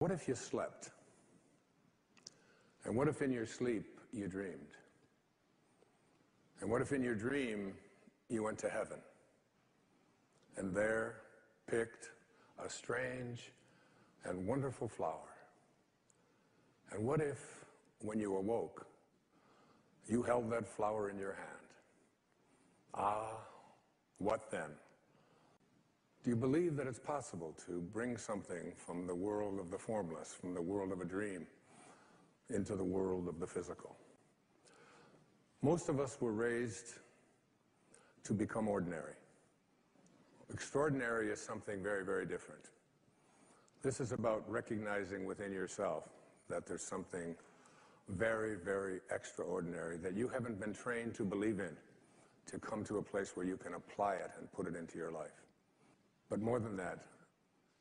What if you slept? And what if in your sleep you dreamed? And what if in your dream you went to heaven and there picked a strange and wonderful flower? And what if, when you awoke, you held that flower in your hand? Ah, what then? Do you believe that it's possible to bring something from the world of the formless, from the world of a dream, into the world of the physical? Most of us were raised to become ordinary. Extraordinary is something very, very different. This is about recognizing within yourself that there's something very, very extraordinary that you haven't been trained to believe in, to come to a place where you can apply it and put it into your life. But more than that,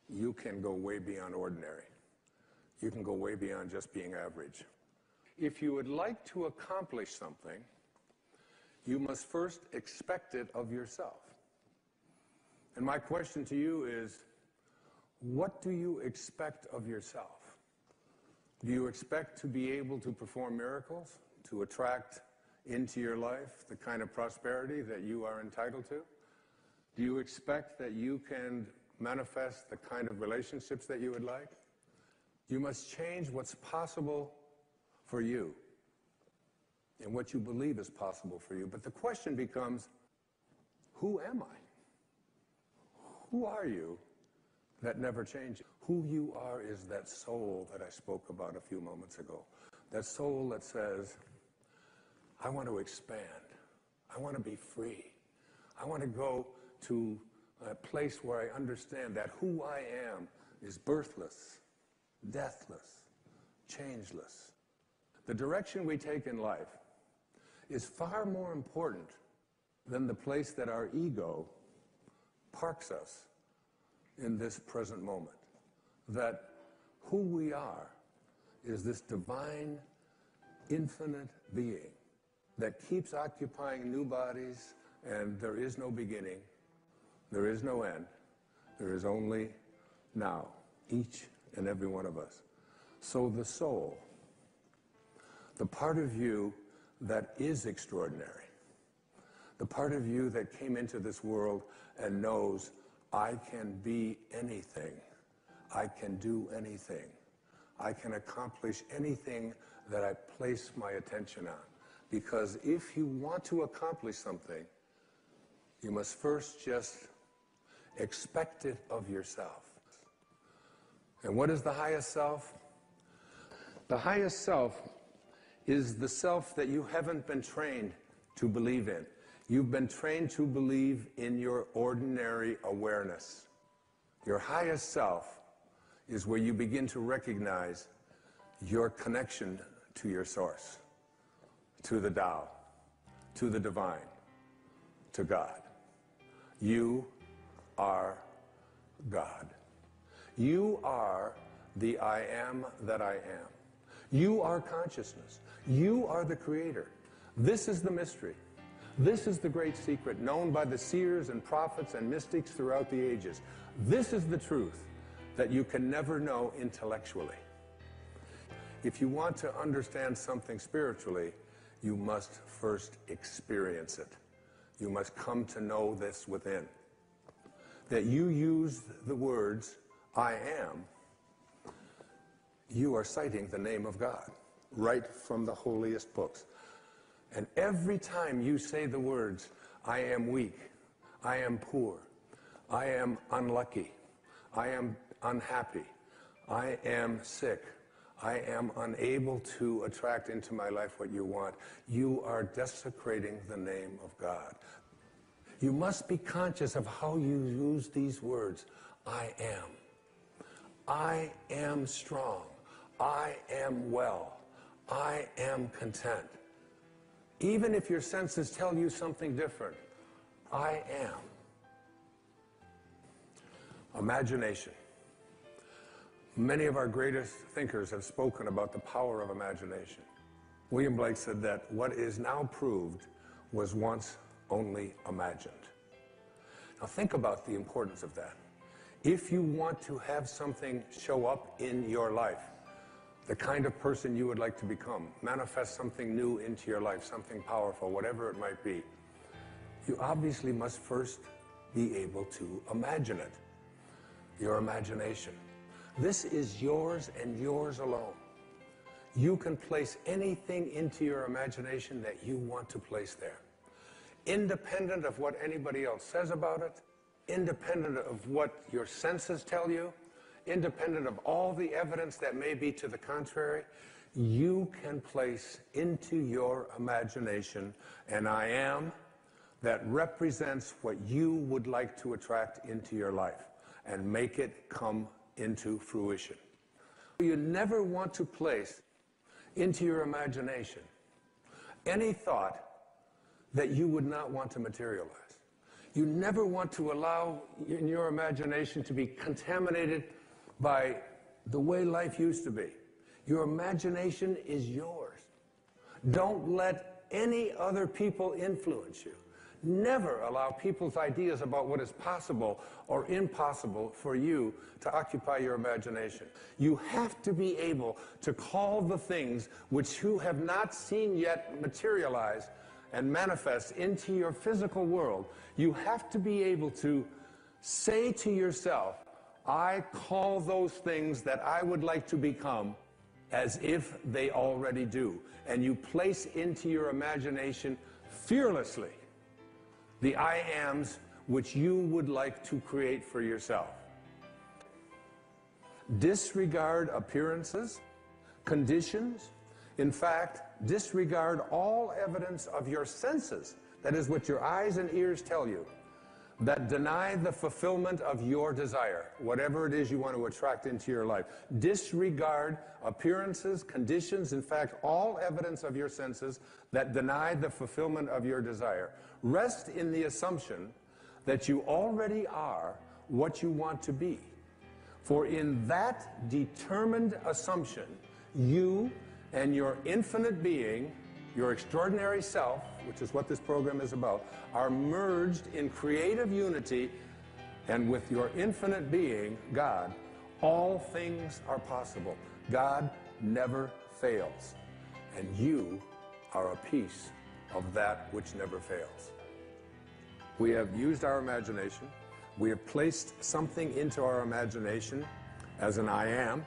you can go way beyond ordinary. You can go way beyond just being average. If you would like to accomplish something, you must first expect it of yourself. And my question to you is, what do you expect of yourself? Do you expect to be able to perform miracles, to attract into your life the kind of prosperity that you are entitled to? Do you expect that you can manifest the kind of relationships that you would like? You must change what's possible for you and what you believe is possible for you. But the question becomes, who am I? Who are you that never changes? Who you are is that soul that I spoke about a few moments ago. That soul that says, I want to expand. I want to be free. I want to go to a place where I understand that who I am is birthless, deathless, changeless. The direction we take in life is far more important than the place that our ego parks us in this present moment. That who we are is this divine, infinite being that keeps occupying new bodies, and there is no beginning, there is no end, there is only now, each and every one of us. So the soul, the part of you that is extraordinary, the part of you that came into this world and knows, I can be anything, I can do anything, I can accomplish anything that I place my attention on. Because if you want to accomplish something, you must first just expect it of yourself. And what is the highest self? The highest self is the self that you haven't been trained to believe in. You've been trained to believe in your ordinary awareness. Your highest self is where you begin to recognize your connection to your source, to the Tao, to the divine, to God. You are God. You are the I am that I am. You are consciousness. You are the creator. This is the mystery. This is the great secret known by the seers and prophets and mystics throughout the ages. This is the truth that you can never know intellectually. If you want to understand something spiritually, you must first experience it. You must come to know this within. That you use the words, I am, you are citing the name of God, right from the holiest books. And every time you say the words, I am weak, I am poor, I am unlucky, I am unhappy, I am sick, I am unable to attract into my life what you want, you are desecrating the name of God. You must be conscious of how you use these words. I am. I am strong. I am well. I am content. Even if your senses tell you something different, I am. Imagination. Many of our greatest thinkers have spoken about the power of imagination. William Blake said that what is now proved was once only imagined. Now think about the importance of that. If you want to have something show up in your life, the kind of person you would like to become, manifest something new into your life, something powerful, whatever it might be, you obviously must first be able to imagine it. Your imagination. This is yours and yours alone. You can place anything into your imagination that you want to place there. Independent of what anybody else says about it, independent of what your senses tell you, independent of all the evidence that may be to the contrary, you can place into your imagination an I am that represents what you would like to attract into your life and make it come into fruition. You never want to place into your imagination any thought that you would not want to materialize. You never want to allow in your imagination to be contaminated by the way life used to be. Your imagination is yours. Don't let any other people influence you. Never allow people's ideas about what is possible or impossible for you to occupy your imagination. You have to be able to call the things which you have not seen yet materialize and manifest into your physical world. You have to be able to say to yourself, I call those things that I would like to become as if they already do. And you place into your imagination fearlessly the I ams which you would like to create for yourself. Disregard appearances, conditions. In fact, disregard all evidence of your senses, that is what your eyes and ears tell you, that deny the fulfillment of your desire, whatever it is you want to attract into your life. Disregard appearances, conditions, in fact, all evidence of your senses that deny the fulfillment of your desire. Rest in the assumption that you already are what you want to be. For in that determined assumption, you and your infinite being, your extraordinary self, which is what this program is about, are merged in creative unity, and with your infinite being, God, all things are possible. God never fails, and you are a piece of that which never fails. We have used our imagination. We have placed something into our imagination as an I am,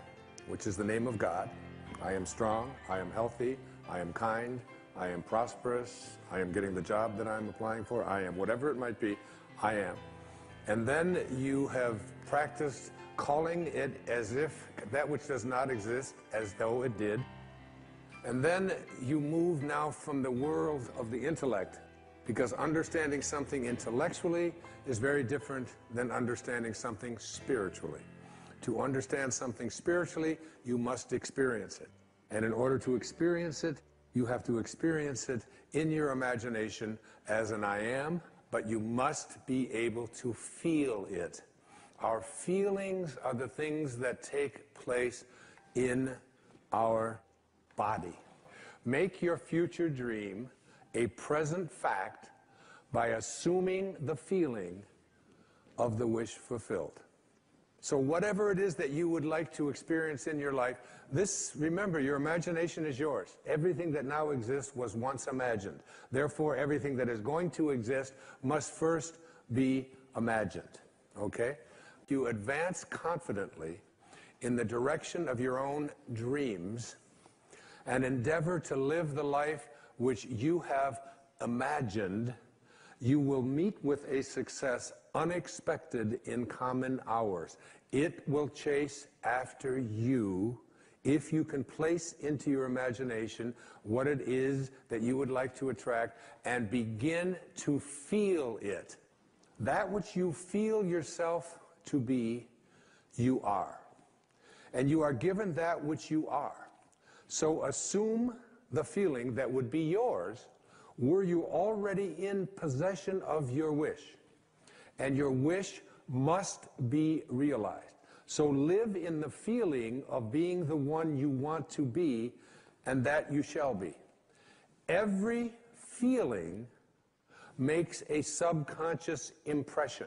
which is the name of God. I am strong, I am healthy, I am kind, I am prosperous, I am getting the job that I'm applying for, I am whatever it might be, I am. And then you have practiced calling it as if that which does not exist as though it did. And then you move now from the world of the intellect, because understanding something intellectually is very different than understanding something spiritually. To understand something spiritually, you must experience it. And in order to experience it, you have to experience it in your imagination as an I am, but you must be able to feel it. Our feelings are the things that take place in our body. Make your future dream a present fact by assuming the feeling of the wish fulfilled. So whatever it is that you would like to experience in your life, remember, your imagination is yours. Everything that now exists was once imagined. Therefore, everything that is going to exist must first be imagined. Okay? You advance confidently in the direction of your own dreams and endeavor to live the life which you have imagined, you will meet with a success unexpected in common hours. It will chase after you if you can place into your imagination what it is that you would like to attract and begin to feel it. That which you feel yourself to be, you are. And you are given that which you are. So assume the feeling that would be yours were you already in possession of your wish. And your wish must be realized. So live in the feeling of being the one you want to be, and that you shall be. Every feeling makes a subconscious impression.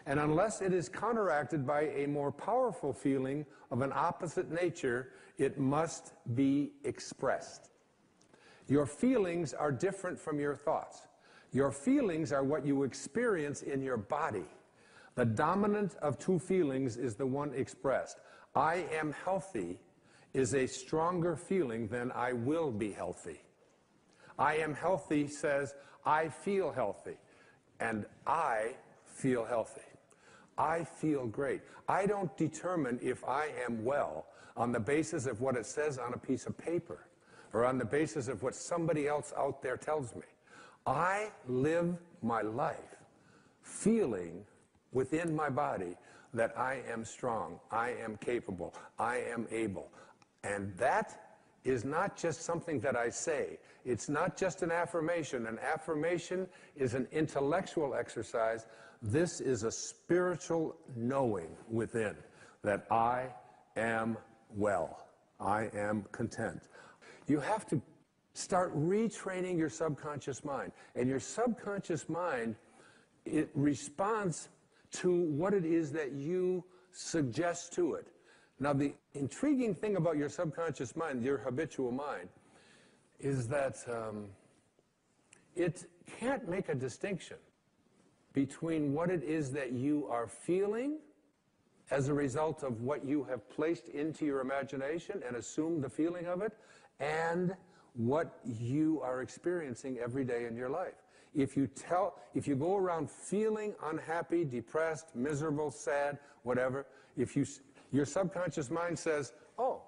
And unless it is counteracted by a more powerful feeling of an opposite nature, it must be expressed. Your feelings are different from your thoughts. Your feelings are what you experience in your body. The dominant of two feelings is the one expressed. I am healthy is a stronger feeling than I will be healthy. I am healthy says I feel healthy, and I feel healthy. I feel great. I don't determine if I am well on the basis of what it says on a piece of paper or on the basis of what somebody else out there tells me. I live my life feeling within my body that I am strong, I am capable, I am able. And that is not just something that I say. It's not just an affirmation. An affirmation is an intellectual exercise. This is a spiritual knowing within that I am well. I am content. You have to start retraining your subconscious mind. And your subconscious mind, it responds to what it is that you suggest to it. Now, the intriguing thing about your subconscious mind, your habitual mind, is that it can't make a distinction between what it is that you are feeling as a result of what you have placed into your imagination and assumed the feeling of it, and what you are experiencing every day in your life. If you go around feeling unhappy, depressed, miserable, sad, whatever, your subconscious mind says, oh,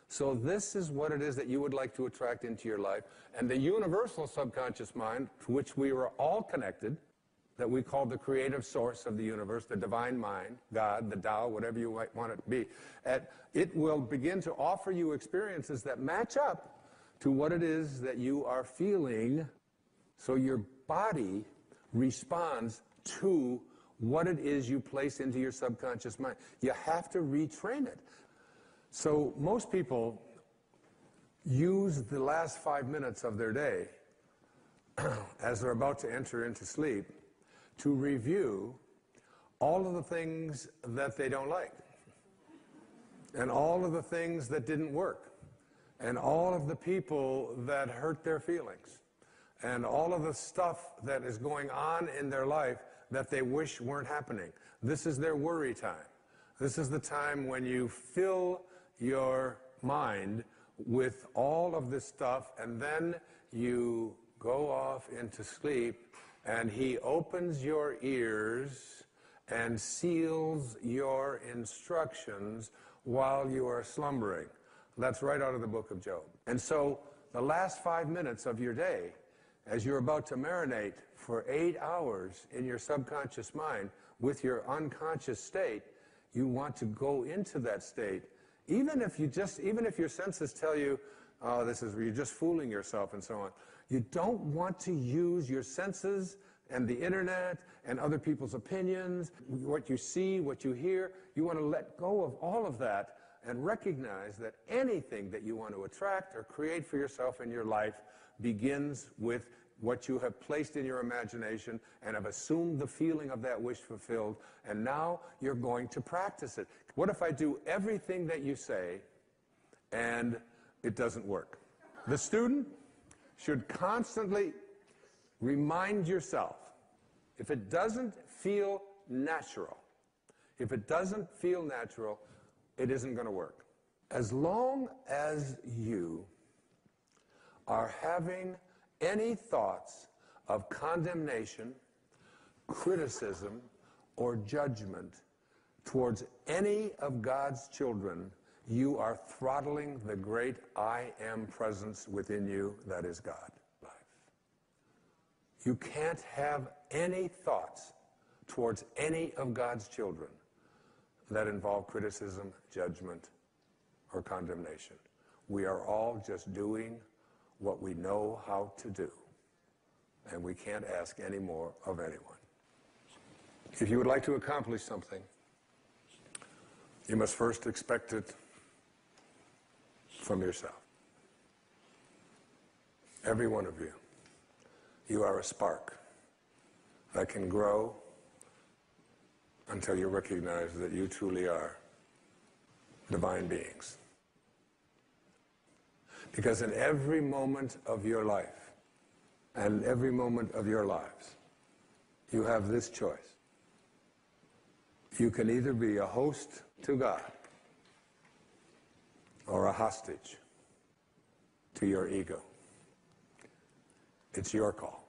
so this is what it is that you would like to attract into your life. And the universal subconscious mind, to which we are all connected, that we call the creative source of the universe, the divine mind, God, the Tao, whatever you might want it to be, it will begin to offer you experiences that match up to what it is that you are feeling. So your body responds to what it is you place into your subconscious mind. You have to retrain it. So most people use the last 5 minutes of their day as they're about to enter into sleep to review all of the things that they don't like, and all of the things that didn't work, and all of the people that hurt their feelings, and all of the stuff that is going on in their life that they wish weren't happening. This is their worry time. This is the time when you fill your mind with all of this stuff, and then you go off into sleep, and he opens your ears and seals your instructions while you are slumbering. That's right out of the book of Job. And so the last 5 minutes of your day, as you're about to marinate for 8 hours in your subconscious mind with your unconscious state, you want to go into that state. Even if your senses tell you, oh, you're just fooling yourself and so on. You don't want to use your senses and the internet and other people's opinions, what you see, what you hear. You want to let go of all of that and recognize that anything that you want to attract or create for yourself in your life begins with what you have placed in your imagination and have assumed the feeling of that wish fulfilled, and now you're going to practice it. What if I do everything that you say and it doesn't work? The student should constantly remind yourself, if it doesn't feel natural, it isn't going to work. As long as you are having any thoughts of condemnation, criticism, or judgment towards any of God's children, you are throttling the great I am presence within you that is God. You can't have any thoughts towards any of God's children that involve criticism, judgment, or condemnation. We are all just doing what we know how to do, and we can't ask any more of anyone. If you would like to accomplish something, you must first expect it from yourself. Every one of you. You are a spark that can grow until you recognize that you truly are divine beings. Because in every moment of your life and every moment of your lives, you have this choice. You can either be a host to God or a hostage to your ego. It's your call.